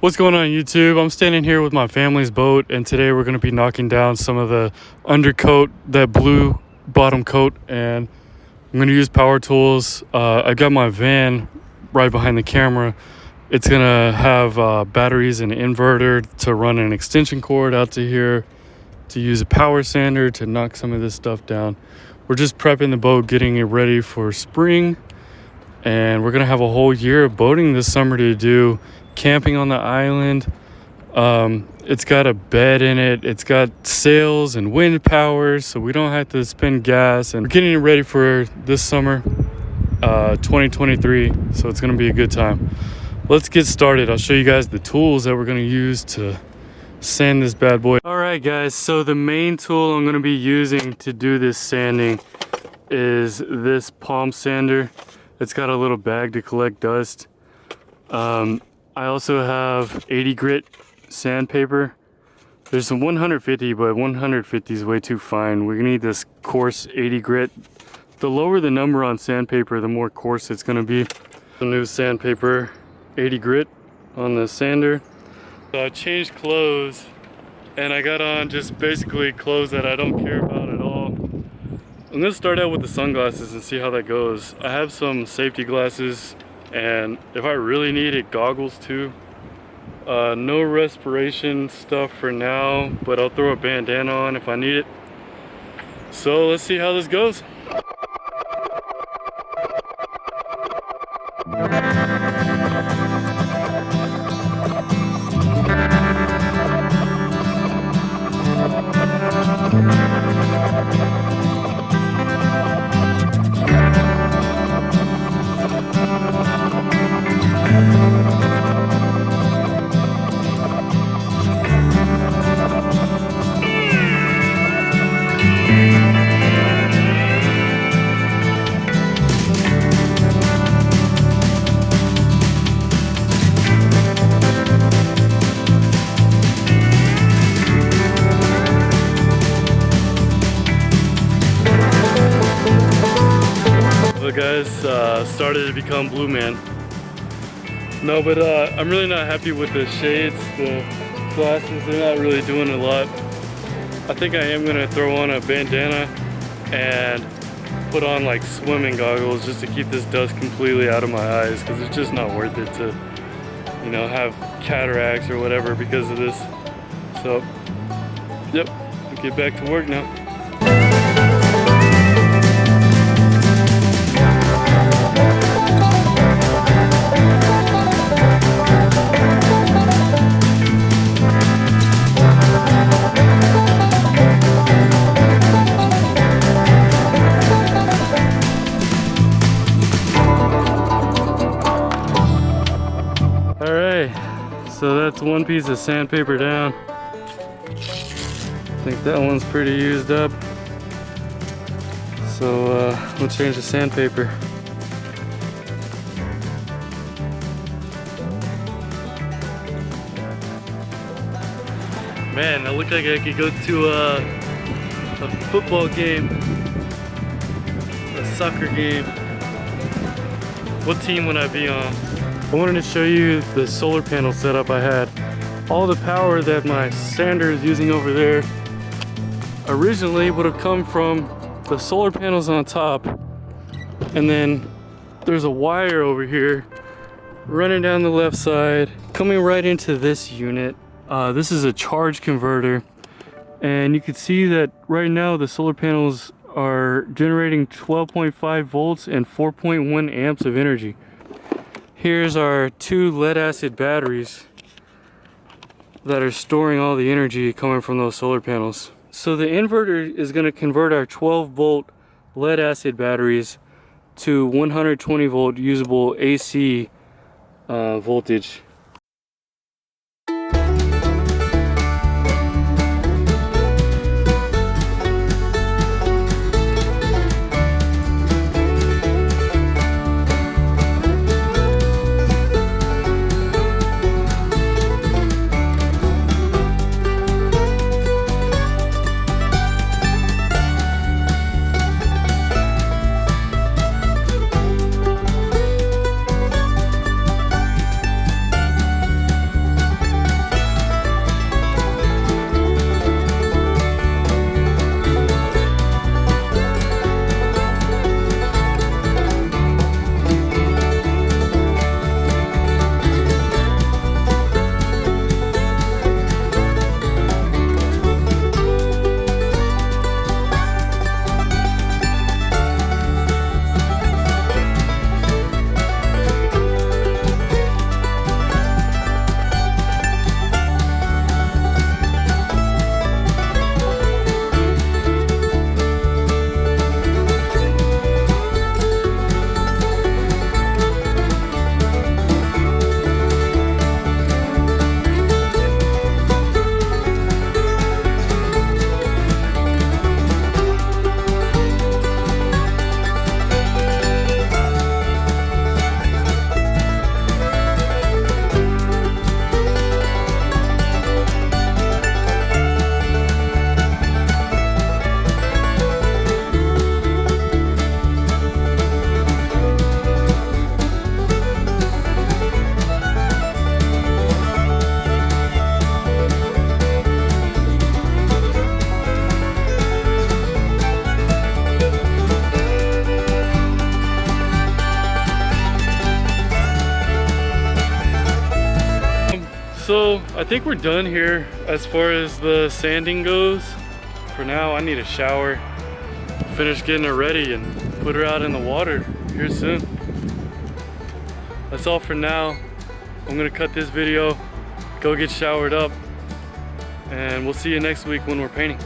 What's going on YouTube? I'm standing here with my family's boat, and today we're going to be knocking down some of the undercoat, that blue bottom coat, and I'm going to use power tools. I got my van right behind the camera. It's going to have batteries and an inverter to run an extension cord out to here to use a power sander to knock some of this stuff down. We're just prepping the boat, getting it ready for spring, and we're going to have a whole year of boating this summer to do camping on the island. It's got a bed in it, it's got sails and wind power, so we don't have to spend gas, and we're getting it ready for this summer 2023, so it's gonna be a good time. Let's get started. I'll show you guys the tools that we're gonna use to sand this bad boy. All right guys, so the main tool I'm gonna be using to do this sanding is this palm sander. It's got a little bag to collect dust. I also have 80 grit sandpaper. There's some 150, but 150 is way too fine. We need this coarse 80 grit. The lower the number on sandpaper, the more coarse it's gonna be. The new sandpaper, 80 grit on the sander. So I changed clothes, and I got on just basically clothes that I don't care about at all. I'm gonna start out with the sunglasses and see how that goes. I have some safety glasses, and if I really need it, goggles too. No respiration stuff for now, but I'll throw a bandana on if I need it. So let's see how this goes. Guys, started to become blue man. No, but I'm really not happy with the shades, the glasses. They're not really doing a lot. I think I am gonna throw on a bandana and put on like swimming goggles just to keep this dust completely out of my eyes, because it's just not worth it to, you know, have cataracts or whatever because of this. So yep, I'll get back to work now. So that's one piece of sandpaper down. I think that one's pretty used up. So we'll change the sandpaper. Man, that looked like I could go to a football game, a soccer game. What team would I be on? I wanted to show you the solar panel setup I had. All the power that my sander is using over there originally would have come from the solar panels on top, and then there's a wire over here running down the left side coming right into this unit. This is a charge converter, and you can see that right now the solar panels are generating 12.5 volts and 4.1 amps of energy. Here's our two lead acid batteries that are storing all the energy coming from those solar panels. So the inverter is going to convert our 12 volt lead acid batteries to 120 volt usable AC voltage. So I think we're done here as far as the sanding goes. For now, I need a shower, finish getting her ready, and put her out in the water here soon. That's all for now. I'm gonna cut this video, go get showered up, and we'll see you next week when we're painting.